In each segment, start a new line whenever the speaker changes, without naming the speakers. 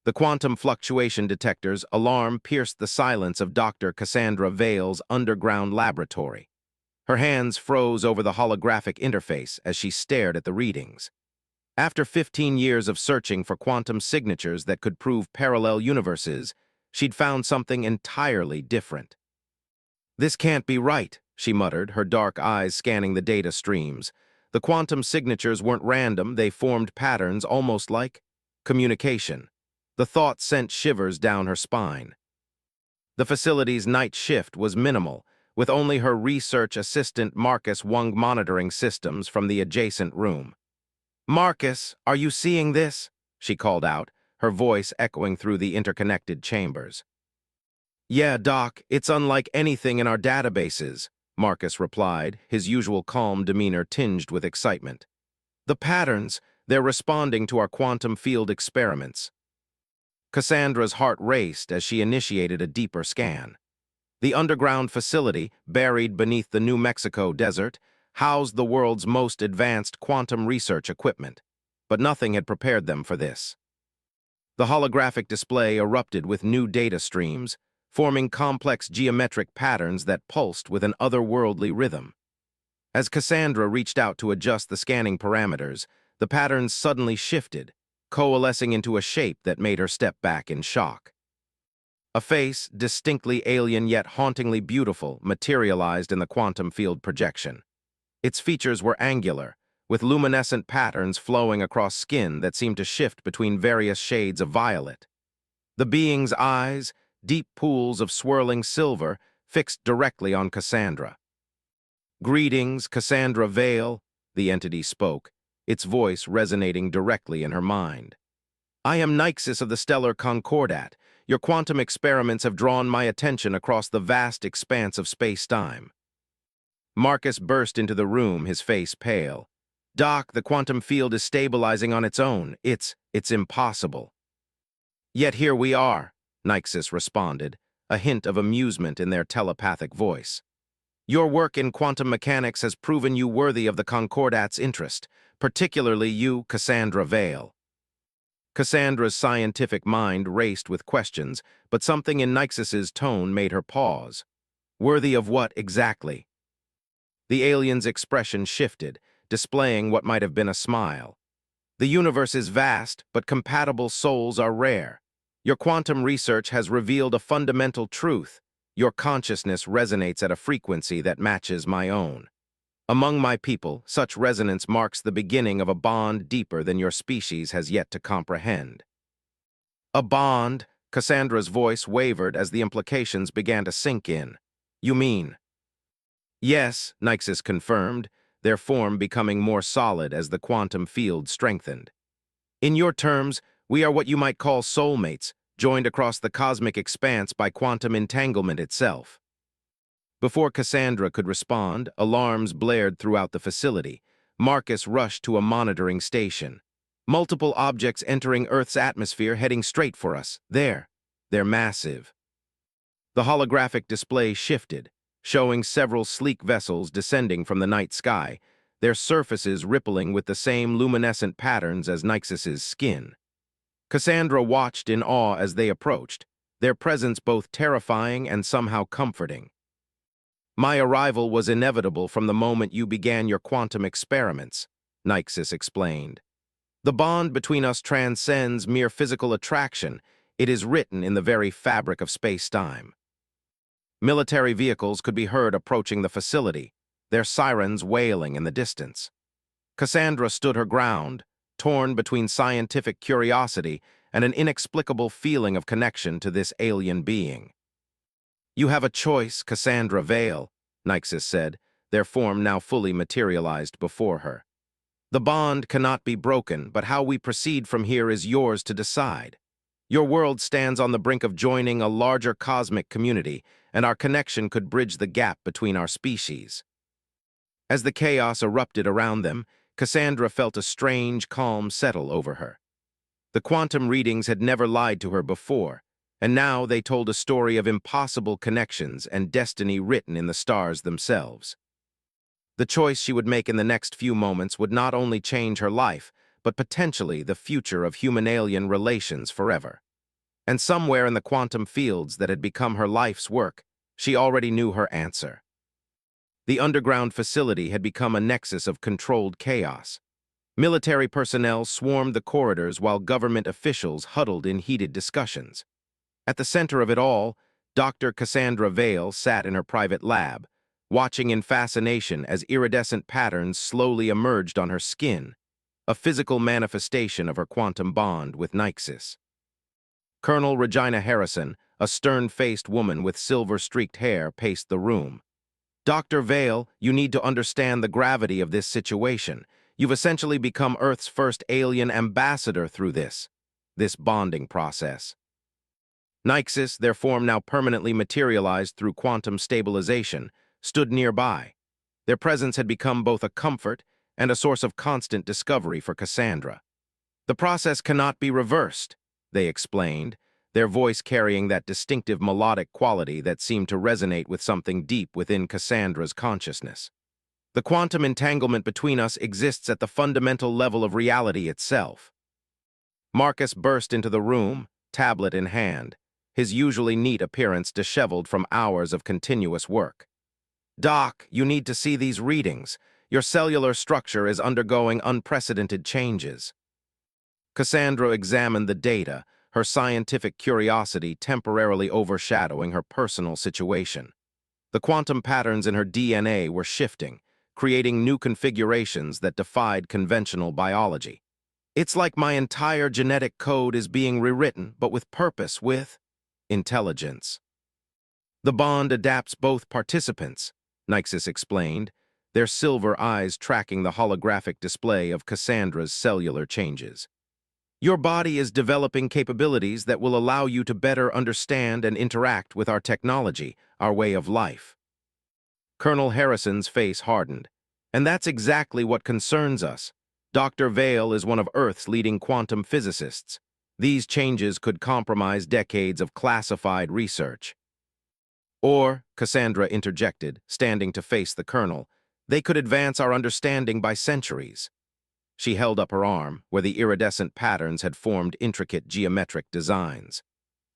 The quantum fluctuation detector's alarm pierced the silence of Dr. Cassandra Vale's underground laboratory. Her hands froze over the holographic interface as she stared at the readings. After 15 years of searching for quantum signatures that could prove parallel universes, she'd found something entirely different. "This can't be right," she muttered, her dark eyes scanning the data streams. The quantum signatures weren't random, they formed patterns almost like communication. The thought sent shivers down her spine. The facility's night shift was minimal, with only her research assistant Marcus Wung monitoring systems from the adjacent room. "Marcus, are you seeing this?" she called out, her voice echoing through the interconnected chambers. "Yeah, Doc, it's unlike anything in our databases," Marcus replied, his usual calm demeanor tinged with excitement. "The patterns, they're responding to our quantum field experiments." Cassandra's heart raced as she initiated a deeper scan. The underground facility, buried beneath the New Mexico desert, housed the world's most advanced quantum research equipment, but nothing had prepared them for this. The holographic display erupted with new data streams, forming complex geometric patterns that pulsed with an otherworldly rhythm. As Cassandra reached out to adjust the scanning parameters, the patterns suddenly shifted, coalescing into a shape that made her step back in shock. A face, distinctly alien yet hauntingly beautiful, materialized in the quantum field projection. Its features were angular, with luminescent patterns flowing across skin that seemed to shift between various shades of violet. The being's eyes, deep pools of swirling silver, fixed directly on Cassandra. "Greetings, Cassandra Vale," the entity spoke, its voice resonating directly in her mind. "I am Nixis of the Stellar Concordat. Your quantum experiments have drawn my attention across the vast expanse of space-time." Marcus burst into the room, his face pale. "Doc, the quantum field is stabilizing on its own. It's impossible." "Yet here we are," Nixis responded, a hint of amusement in their telepathic voice. "Your work in quantum mechanics has proven you worthy of the Concordat's interest, particularly you, Cassandra Vale." Cassandra's scientific mind raced with questions, but something in Nixis's tone made her pause. Worthy of what exactly? The alien's expression shifted, displaying what might have been a smile. "The universe is vast, but compatible souls are rare. Your quantum research has revealed a fundamental truth. Your consciousness resonates at a frequency that matches my own. Among my people, such resonance marks the beginning of a bond deeper than your species has yet to comprehend." "A bond?" Cassandra's voice wavered as the implications began to sink in. "You mean?" "Yes," Nixis confirmed, their form becoming more solid as the quantum field strengthened. "In your terms, we are what you might call soulmates, joined across the cosmic expanse by quantum entanglement itself." Before Cassandra could respond, alarms blared throughout the facility. Marcus rushed to a monitoring station. "Multiple objects entering Earth's atmosphere heading straight for us. There. They're massive." The holographic display shifted, showing several sleek vessels descending from the night sky, their surfaces rippling with the same luminescent patterns as Nixis's skin. Cassandra watched in awe as they approached, their presence both terrifying and somehow comforting. "My arrival was inevitable from the moment you began your quantum experiments," Nixis explained. "The bond between us transcends mere physical attraction. It is written in the very fabric of space-time." Military vehicles could be heard approaching the facility, their sirens wailing in the distance. Cassandra stood her ground, torn between scientific curiosity and an inexplicable feeling of connection to this alien being. "You have a choice, Cassandra Vale," Nixis said, their form now fully materialized before her. "The bond cannot be broken, but how we proceed from here is yours to decide. Your world stands on the brink of joining a larger cosmic community, and our connection could bridge the gap between our species." As the chaos erupted around them, Cassandra felt a strange calm settle over her. The quantum readings had never lied to her before, and now they told a story of impossible connections and destiny written in the stars themselves. The choice she would make in the next few moments would not only change her life, but potentially the future of human-alien relations forever. And somewhere in the quantum fields that had become her life's work, she already knew her answer. The underground facility had become a nexus of controlled chaos. Military personnel swarmed the corridors while government officials huddled in heated discussions. At the center of it all, Dr. Cassandra Vale sat in her private lab, watching in fascination as iridescent patterns slowly emerged on her skin, a physical manifestation of her quantum bond with Nyxis. Colonel Regina Harrison, a stern-faced woman with silver-streaked hair, paced the room. Dr. Vale, you need to understand the gravity of this situation. You've essentially become Earth's first alien ambassador through this bonding process. Nyxis, their form now permanently materialized through quantum stabilization, stood nearby. Their presence had become both a comfort and a source of constant discovery for Cassandra. The process cannot be reversed, they explained, their voice carrying that distinctive melodic quality that seemed to resonate with something deep within Cassandra's consciousness. The quantum entanglement between us exists at the fundamental level of reality itself. Marcus burst into the room, tablet in hand, his usually neat appearance disheveled from hours of continuous work. Doc, you need to see these readings. Your cellular structure is undergoing unprecedented changes. Cassandra examined the data, her scientific curiosity temporarily overshadowing her personal situation. The quantum patterns in her DNA were shifting, creating new configurations that defied conventional biology. It's like my entire genetic code is being rewritten, but with purpose, with intelligence. The bond adapts both participants, Nyxis explained, their silver eyes tracking the holographic display of Cassandra's cellular changes. Your body is developing capabilities that will allow you to better understand and interact with our technology, our way of life. Colonel Harrison's face hardened. And that's exactly what concerns us. Dr. Vale is one of Earth's leading quantum physicists. These changes could compromise decades of classified research. Or, Cassandra interjected, standing to face the colonel, they could advance our understanding by centuries. She held up her arm, where the iridescent patterns had formed intricate geometric designs.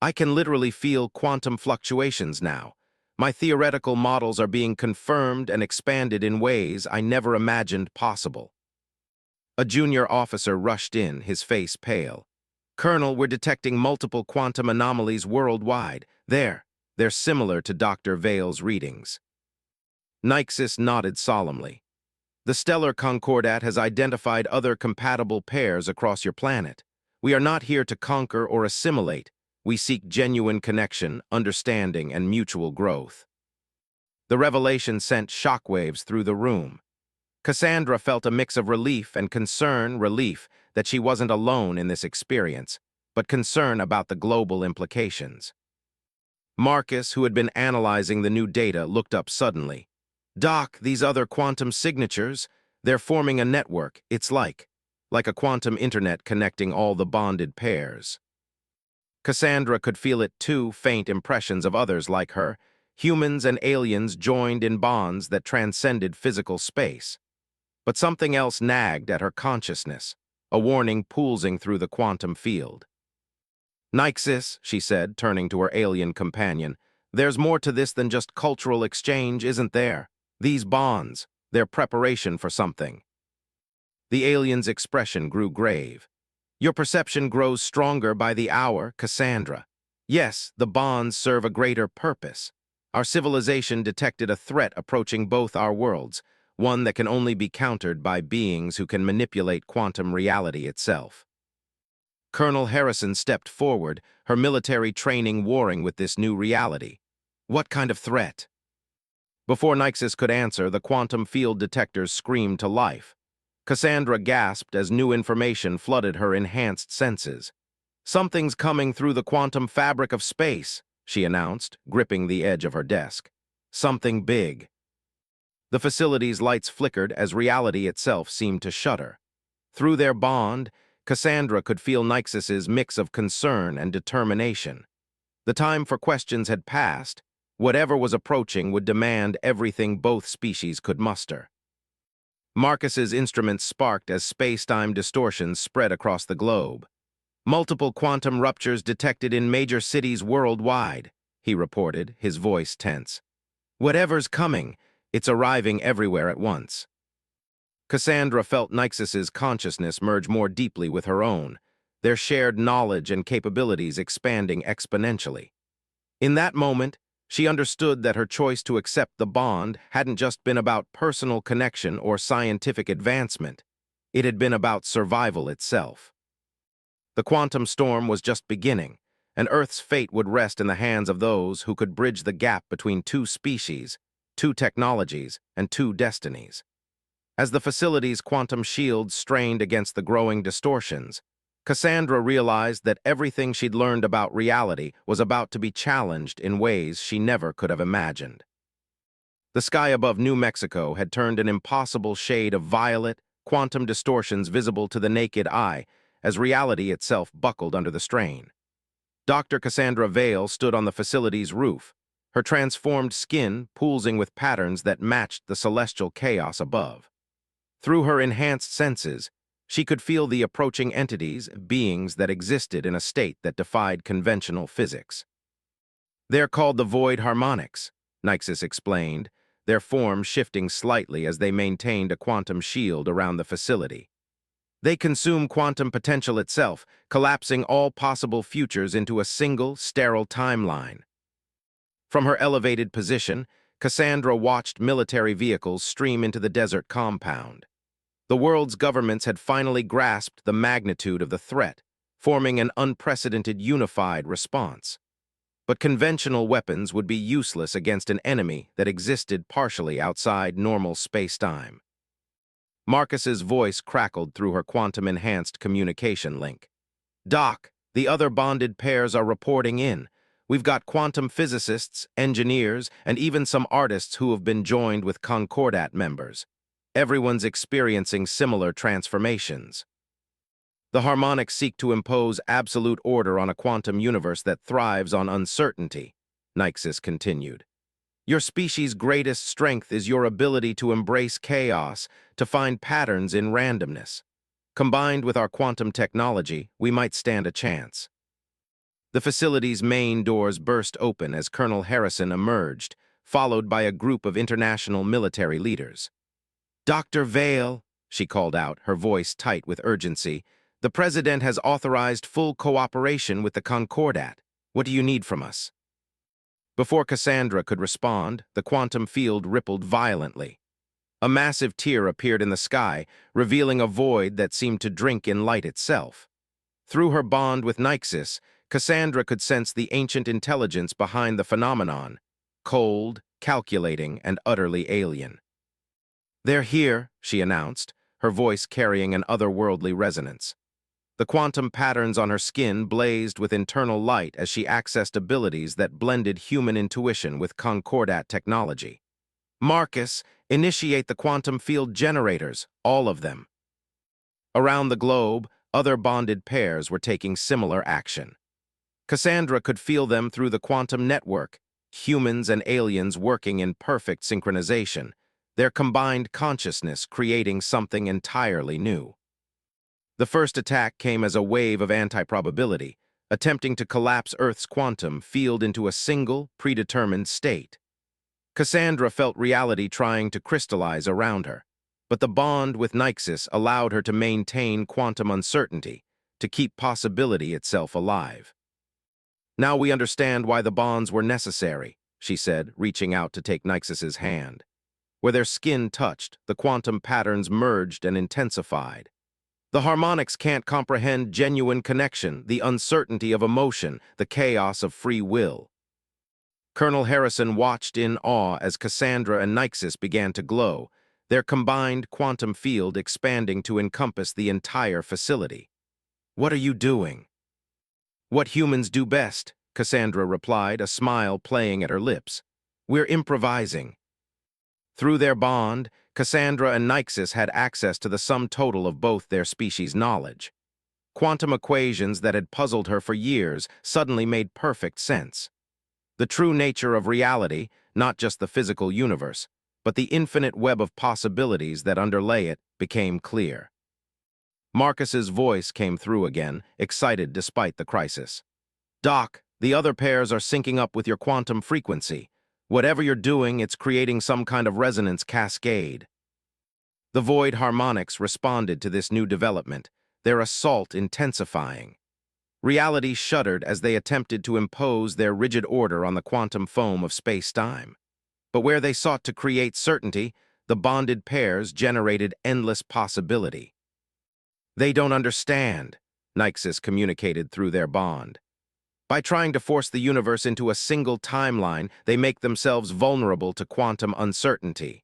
I can literally feel quantum fluctuations now. My theoretical models are being confirmed and expanded in ways I never imagined possible. A junior officer rushed in, his face pale. Colonel, we're detecting multiple quantum anomalies worldwide. They're similar to Dr. Vale's readings. Nyxis nodded solemnly. The Stellar Concordat has identified other compatible pairs across your planet. We are not here to conquer or assimilate. We seek genuine connection, understanding, and mutual growth. The revelation sent shockwaves through the room. Cassandra felt a mix of relief and concern, relief that she wasn't alone in this experience, but concern about the global implications. Marcus, who had been analyzing the new data, looked up suddenly. Doc, these other quantum signatures, they're forming a network. It's like a quantum internet connecting all the bonded pairs. Cassandra could feel it too, faint impressions of others like her, humans and aliens joined in bonds that transcended physical space. But something else nagged at her consciousness, a warning pulsing through the quantum field. Nyxis, she said, turning to her alien companion, there's more to this than just cultural exchange, isn't there? These bonds, they're preparation for something. The alien's expression grew grave. Your perception grows stronger by the hour, Cassandra. Yes, the bonds serve a greater purpose. Our civilization detected a threat approaching both our worlds, one that can only be countered by beings who can manipulate quantum reality itself. Colonel Harrison stepped forward, her military training warring with this new reality. What kind of threat? Before Nyxis could answer, the quantum field detectors screamed to life. Cassandra gasped as new information flooded her enhanced senses. Something's coming through the quantum fabric of space, she announced, gripping the edge of her desk. Something big. The facility's lights flickered as reality itself seemed to shudder. Through their bond, Cassandra could feel Nyxis's mix of concern and determination. The time for questions had passed. Whatever was approaching would demand everything both species could muster. Marcus's instruments sparked as space-time distortions spread across the globe. Multiple quantum ruptures detected in major cities worldwide, he reported, his voice tense. Whatever's coming, it's arriving everywhere at once. Cassandra felt Nyxus's consciousness merge more deeply with her own, their shared knowledge and capabilities expanding exponentially. In that moment, she understood that her choice to accept the bond hadn't just been about personal connection or scientific advancement. It had been about survival itself. The quantum storm was just beginning, and Earth's fate would rest in the hands of those who could bridge the gap between two species, two technologies, and two destinies. As the facility's quantum shields strained against the growing distortions, Cassandra realized that everything she'd learned about reality was about to be challenged in ways she never could have imagined. The sky above New Mexico had turned an impossible shade of violet, quantum distortions visible to the naked eye, as reality itself buckled under the strain. Dr. Cassandra Vale stood on the facility's roof, her transformed skin pulsing with patterns that matched the celestial chaos above. Through her enhanced senses, she could feel the approaching entities, beings that existed in a state that defied conventional physics. They're called the void harmonics, Nyxus explained, their form shifting slightly as they maintained a quantum shield around the facility. They consume quantum potential itself, collapsing all possible futures into a single, sterile timeline. From her elevated position, Cassandra watched military vehicles stream into the desert compound. The world's governments had finally grasped the magnitude of the threat, forming an unprecedented unified response. But conventional weapons would be useless against an enemy that existed partially outside normal space-time. Marcus's voice crackled through her quantum-enhanced communication link. "Doc, the other bonded pairs are reporting in. We've got quantum physicists, engineers, and even some artists who have been joined with Concordat members. Everyone's experiencing similar transformations. The harmonics seek to impose absolute order on a quantum universe that thrives on uncertainty," Nyxus continued. "Your species' greatest strength is your ability to embrace chaos, to find patterns in randomness. Combined with our quantum technology, we might stand a chance." The facility's main doors burst open as Colonel Harrison emerged, followed by a group of international military leaders. "Dr. Vale," she called out, her voice tight with urgency, "the President has authorized full cooperation with the Concordat. What do you need from us?" Before Cassandra could respond, the quantum field rippled violently. A massive tear appeared in the sky, revealing a void that seemed to drink in light itself. Through her bond with Nyxus, Cassandra could sense the ancient intelligence behind the phenomenon, cold, calculating, and utterly alien. "They're here," she announced, her voice carrying an otherworldly resonance. The quantum patterns on her skin blazed with internal light as she accessed abilities that blended human intuition with Concordat technology. "Marcus, initiate the quantum field generators, all of them." Around the globe, other bonded pairs were taking similar action. Cassandra could feel them through the quantum network, humans and aliens working in perfect synchronization, their combined consciousness creating something entirely new. The first attack came as a wave of anti-probability, attempting to collapse Earth's quantum field into a single, predetermined state. Cassandra felt reality trying to crystallize around her, but the bond with Nyxus allowed her to maintain quantum uncertainty, to keep possibility itself alive. "Now we understand why the bonds were necessary," she said, reaching out to take Nyxus's hand. Where their skin touched, the quantum patterns merged and intensified. "The harmonics can't comprehend genuine connection, the uncertainty of emotion, the chaos of free will." Colonel Harrison watched in awe as Cassandra and Nyxus began to glow, their combined quantum field expanding to encompass the entire facility. "What are you doing?" "What humans do best," Cassandra replied, a smile playing at her lips. "We're improvising." Through their bond, Cassandra and Nyxus had access to the sum total of both their species' knowledge. Quantum equations that had puzzled her for years suddenly made perfect sense. The true nature of reality, not just the physical universe, but the infinite web of possibilities that underlay it, became clear. Marcus's voice came through again, excited despite the crisis. Doc, the other pairs are syncing up with your quantum frequency. Whatever you're doing, it's creating some kind of resonance cascade. The void harmonics responded to this new development, their assault intensifying. Reality shuddered as they attempted to impose their rigid order on the quantum foam of space-time. But where they sought to create certainty, the bonded pairs generated endless possibility. They don't understand, Nyxus communicated through their bond. By trying to force the universe into a single timeline, they make themselves vulnerable to quantum uncertainty.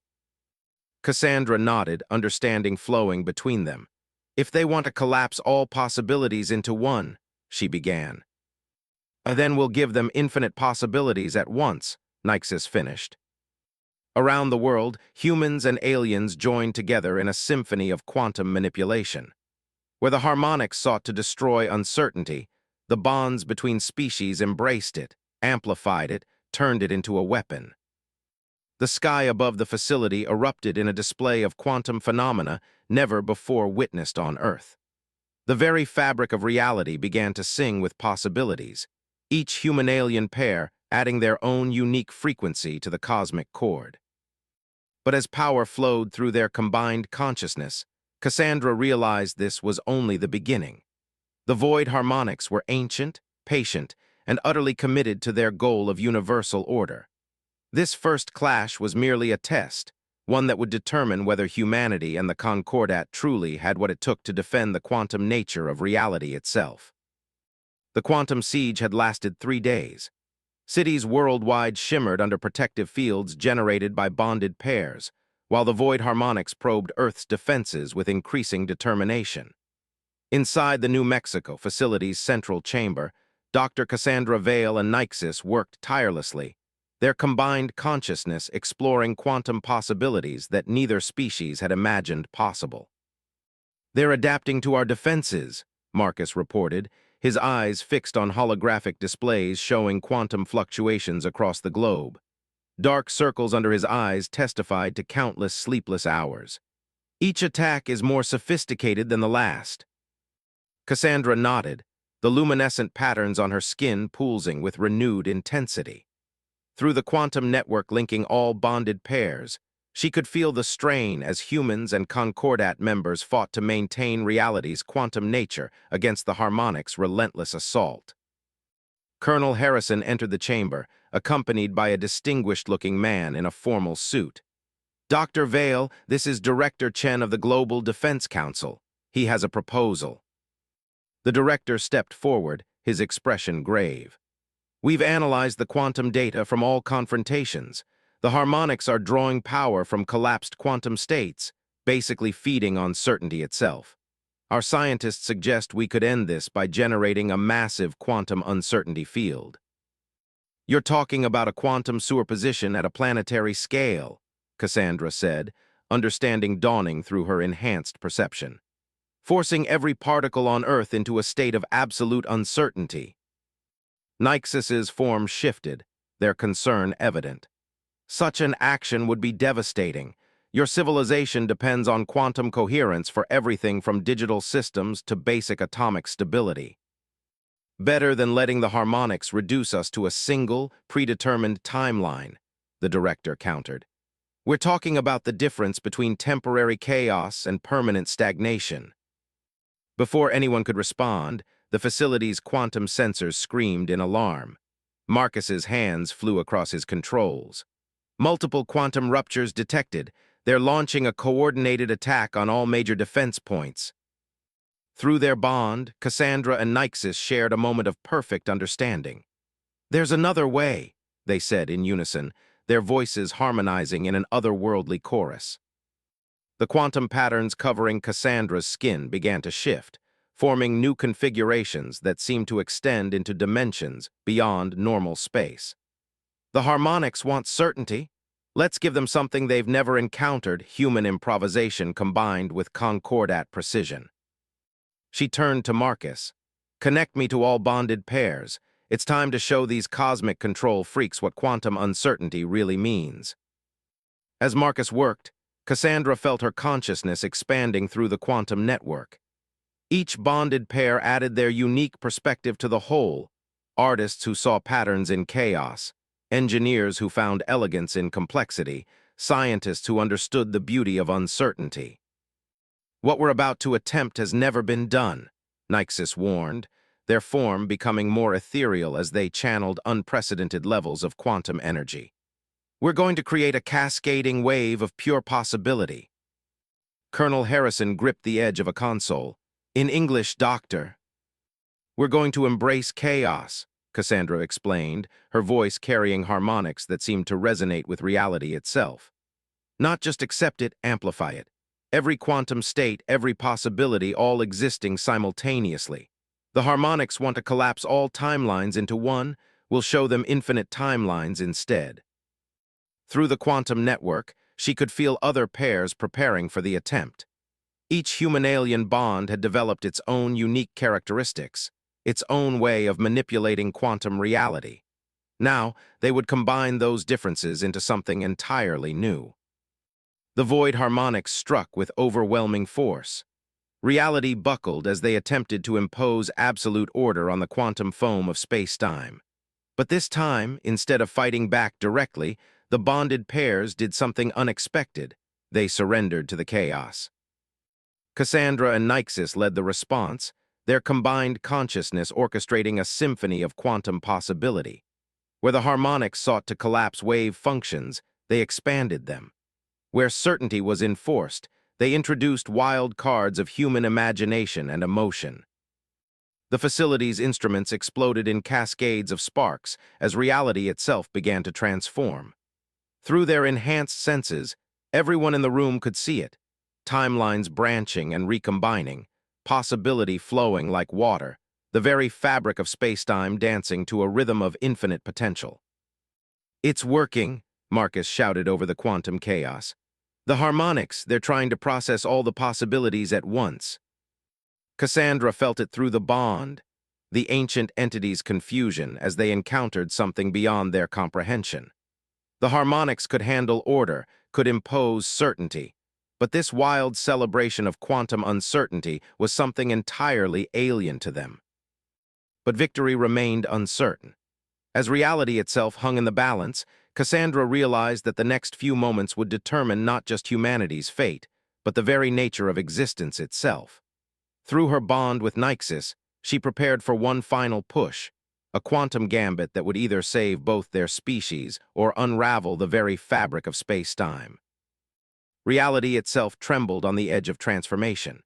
Cassandra nodded, understanding flowing between them. If they want to collapse all possibilities into one, she began. Then we'll give them infinite possibilities at once, Nyxus finished. Around the world, humans and aliens joined together in a symphony of quantum manipulation. Where the harmonics sought to destroy uncertainty, the bonds between species embraced it, amplified it, turned it into a weapon. The sky above the facility erupted in a display of quantum phenomena never before witnessed on Earth. The very fabric of reality began to sing with possibilities, each human-alien pair adding their own unique frequency to the cosmic chord. But as power flowed through their combined consciousness, Cassandra realized this was only the beginning. The void harmonics were ancient, patient, and utterly committed to their goal of universal order. This first clash was merely a test, one that would determine whether humanity and the Concordat truly had what it took to defend the quantum nature of reality itself. The quantum siege had lasted 3 days. Cities worldwide shimmered under protective fields generated by bonded pairs, while the void harmonics probed Earth's defenses with increasing determination. Inside the New Mexico facility's central chamber, Dr. Cassandra Vale and Nyxus worked tirelessly, their combined consciousness exploring quantum possibilities that neither species had imagined possible. "They're adapting to our defenses," Marcus reported, his eyes fixed on holographic displays showing quantum fluctuations across the globe. Dark circles under his eyes testified to countless sleepless hours. "Each attack is more sophisticated than the last." Cassandra nodded, the luminescent patterns on her skin pulsing with renewed intensity. Through the quantum network linking all bonded pairs, she could feel the strain as humans and Concordat members fought to maintain reality's quantum nature against the harmonics' relentless assault. Colonel Harrison entered the chamber, accompanied by a distinguished-looking man in a formal suit. "Dr. Vale, this is Director Chen of the Global Defense Council. He has a proposal." The director stepped forward, his expression grave. "We've analyzed the quantum data from all confrontations. The harmonics are drawing power from collapsed quantum states, basically feeding on certainty itself. Our scientists suggest we could end this by generating a massive quantum uncertainty field." "You're talking about a quantum superposition at a planetary scale," Cassandra said, understanding dawning through her enhanced perception. "Forcing every particle on Earth into a state of absolute uncertainty." Nyxus's form shifted, their concern evident. "Such an action would be devastating. Your civilization depends on quantum coherence for everything from digital systems to basic atomic stability. Better than letting the harmonics reduce us to a single, predetermined timeline," the director countered. "We're talking about the difference between temporary chaos and permanent stagnation." Before anyone could respond, the facility's quantum sensors screamed in alarm. Marcus's hands flew across his controls. "Multiple quantum ruptures detected. They're launching a coordinated attack on all major defense points." Through their bond, Cassandra and Nyxus shared a moment of perfect understanding. "There's another way," they said in unison, their voices harmonizing in an otherworldly chorus. The quantum patterns covering Cassandra's skin began to shift, forming new configurations that seemed to extend into dimensions beyond normal space. "The harmonics want certainty. Let's give them something they've never encountered, human improvisation combined with Concordat precision." She turned to Marcus. "Connect me to all bonded pairs. It's time to show these cosmic control freaks what quantum uncertainty really means." As Marcus worked, Cassandra felt her consciousness expanding through the quantum network. Each bonded pair added their unique perspective to the whole: artists who saw patterns in chaos, engineers who found elegance in complexity, scientists who understood the beauty of uncertainty. What we're about to attempt has never been done, Nyxis warned, their form becoming more ethereal as they channeled unprecedented levels of quantum energy. We're going to create a cascading wave of pure possibility. Colonel Harrison gripped the edge of a console. In English, Doctor. We're going to embrace chaos, Cassandra explained, her voice carrying harmonics that seemed to resonate with reality itself. Not just accept it, amplify it. Every quantum state, every possibility, all existing simultaneously. The harmonics want to collapse all timelines into one. We'll show them infinite timelines instead. Through the quantum network, she could feel other pairs preparing for the attempt. Each human-alien bond had developed its own unique characteristics, its own way of manipulating quantum reality. Now, they would combine those differences into something entirely new. The void harmonics struck with overwhelming force. Reality buckled as they attempted to impose absolute order on the quantum foam of space-time. But this time, instead of fighting back directly, the bonded pairs did something unexpected. They surrendered to the chaos. Cassandra and Nyxis led the response, their combined consciousness orchestrating a symphony of quantum possibility. Where the harmonics sought to collapse wave functions, they expanded them. Where certainty was enforced, they introduced wild cards of human imagination and emotion. The facility's instruments exploded in cascades of sparks as reality itself began to transform. Through their enhanced senses, everyone in the room could see it, timelines branching and recombining, possibility flowing like water, the very fabric of space-time dancing to a rhythm of infinite potential. "It's working," Marcus shouted over the quantum chaos. "The harmonics, they're trying to process all the possibilities at once." Cassandra felt it through the bond, the ancient entity's confusion as they encountered something beyond their comprehension. The harmonics could handle order, could impose certainty, but this wild celebration of quantum uncertainty was something entirely alien to them. But victory remained uncertain. As reality itself hung in the balance, Cassandra realized that the next few moments would determine not just humanity's fate, but the very nature of existence itself. Through her bond with Nyxis, she prepared for one final push, a quantum gambit that would either save both their species or unravel the very fabric of space-time. Reality itself trembled on the edge of transformation.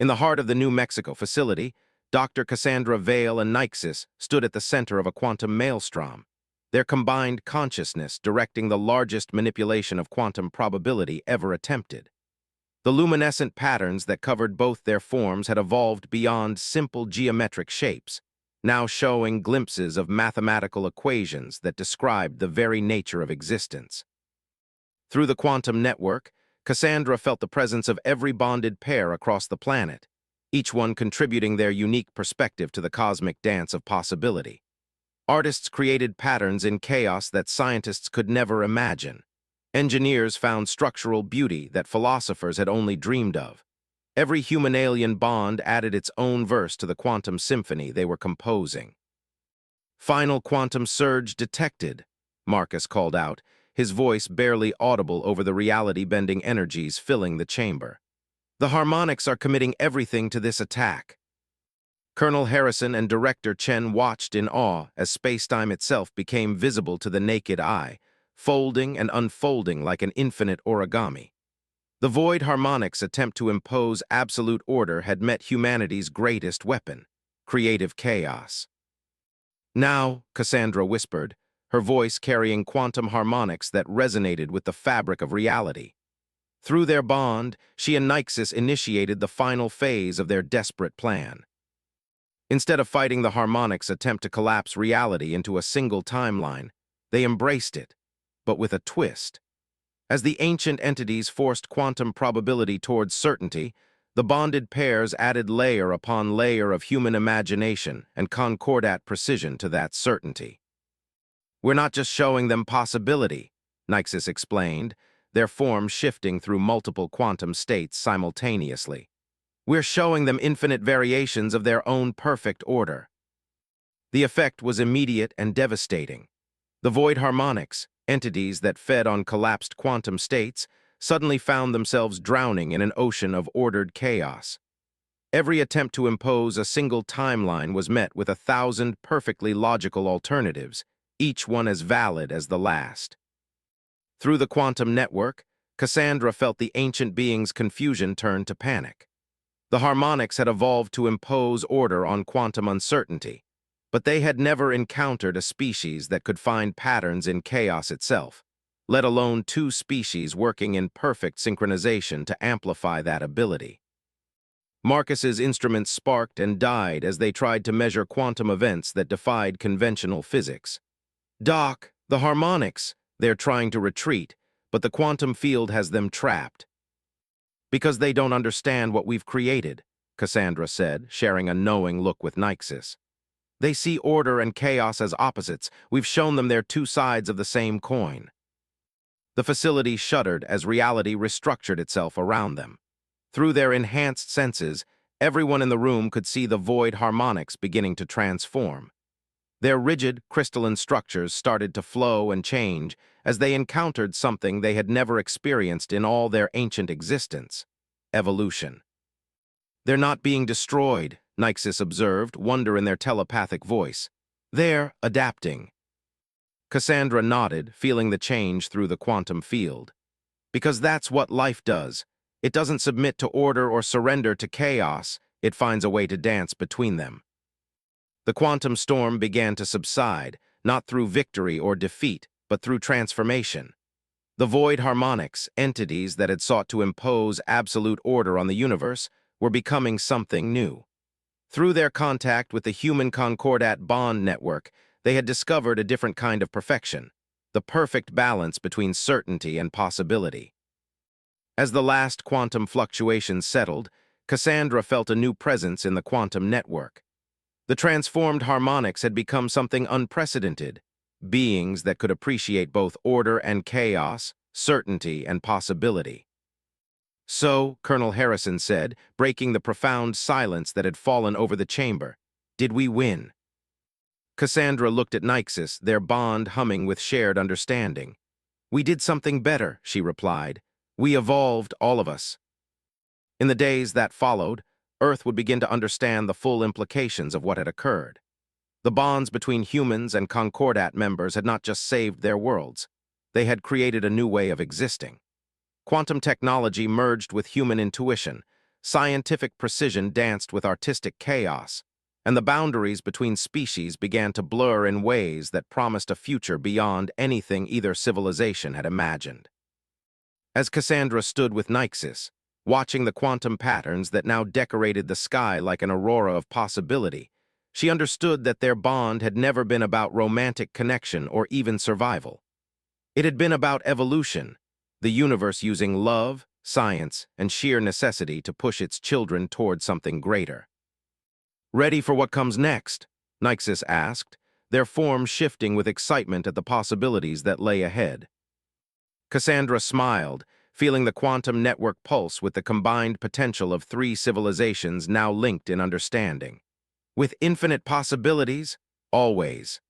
In the heart of the New Mexico facility, Dr. Cassandra Vale and Nyxis stood at the center of a quantum maelstrom, their combined consciousness directing the largest manipulation of quantum probability ever attempted. The luminescent patterns that covered both their forms had evolved beyond simple geometric shapes, now showing glimpses of mathematical equations that described the very nature of existence. Through the quantum network, Cassandra felt the presence of every bonded pair across the planet, each one contributing their unique perspective to the cosmic dance of possibility. Artists created patterns in chaos that scientists could never imagine. Engineers found structural beauty that philosophers had only dreamed of. Every human-alien bond added its own verse to the quantum symphony they were composing. "Final quantum surge detected," Marcus called out, his voice barely audible over the reality-bending energies filling the chamber. "The harmonics are committing everything to this attack." Colonel Harrison and Director Chen watched in awe as space-time itself became visible to the naked eye, folding and unfolding like an infinite origami. The void harmonics' attempt to impose absolute order had met humanity's greatest weapon, creative chaos. "Now," Cassandra whispered, her voice carrying quantum harmonics that resonated with the fabric of reality. Through their bond, she and Nyxis initiated the final phase of their desperate plan. Instead of fighting the harmonics' attempt to collapse reality into a single timeline, they embraced it, but with a twist. As the ancient entities forced quantum probability towards certainty, the bonded pairs added layer upon layer of human imagination and concordant precision to that certainty. "We're not just showing them possibility," Nyxis explained, their form shifting through multiple quantum states simultaneously. We're showing them infinite variations of their own perfect order. The effect was immediate and devastating. The void harmonics, entities that fed on collapsed quantum states, suddenly found themselves drowning in an ocean of ordered chaos. Every attempt to impose a single timeline was met with 1,000 perfectly logical alternatives, each one as valid as the last. Through the quantum network, Cassandra felt the ancient being's confusion turn to panic. The harmonics had evolved to impose order on quantum uncertainty, but they had never encountered a species that could find patterns in chaos itself, let alone two species working in perfect synchronization to amplify that ability. Marcus's instruments sparked and died as they tried to measure quantum events that defied conventional physics. "Doc, the harmonics," they're trying to retreat, but the quantum field has them trapped. "Because they don't understand what we've created," Cassandra said, sharing a knowing look with Nyxus. "They see order and chaos as opposites. We've shown them they're two sides of the same coin." The facility shuddered as reality restructured itself around them. Through their enhanced senses, everyone in the room could see the void harmonics beginning to transform. Their rigid, crystalline structures started to flow and change as they encountered something they had never experienced in all their ancient existence: evolution. "They're not being destroyed," Nyxus observed, wonder in their telepathic voice. "They're adapting." Cassandra nodded, feeling the change through the quantum field. "Because that's what life does. It doesn't submit to order or surrender to chaos. It finds a way to dance between them." The quantum storm began to subside, not through victory or defeat, but through transformation. The void harmonics, entities that had sought to impose absolute order on the universe, were becoming something new. Through their contact with the human concordat bond network, they had discovered a different kind of perfection, the perfect balance between certainty and possibility. As the last quantum fluctuations settled, Cassandra felt a new presence in the quantum network. The transformed harmonics had become something unprecedented, beings that could appreciate both order and chaos, certainty and possibility. "So," Colonel Harrison said, breaking the profound silence that had fallen over the chamber, "did we win?" Cassandra looked at Nyxus, their bond humming with shared understanding. "We did something better," she replied. "We evolved, all of us." In the days that followed, Earth would begin to understand the full implications of what had occurred. The bonds between humans and Concordat members had not just saved their worlds. They had created a new way of existing. Quantum technology merged with human intuition, scientific precision danced with artistic chaos, and the boundaries between species began to blur in ways that promised a future beyond anything either civilization had imagined. As Cassandra stood with Nyxus, watching the quantum patterns that now decorated the sky like an aurora of possibility, she understood that their bond had never been about romantic connection or even survival. It had been about evolution, the universe using love, science, and sheer necessity to push its children toward something greater. "Ready for what comes next?" Nyxus asked, their forms shifting with excitement at the possibilities that lay ahead. Cassandra smiled, feeling the quantum network pulse with the combined potential of three civilizations now linked in understanding. "With infinite possibilities, always."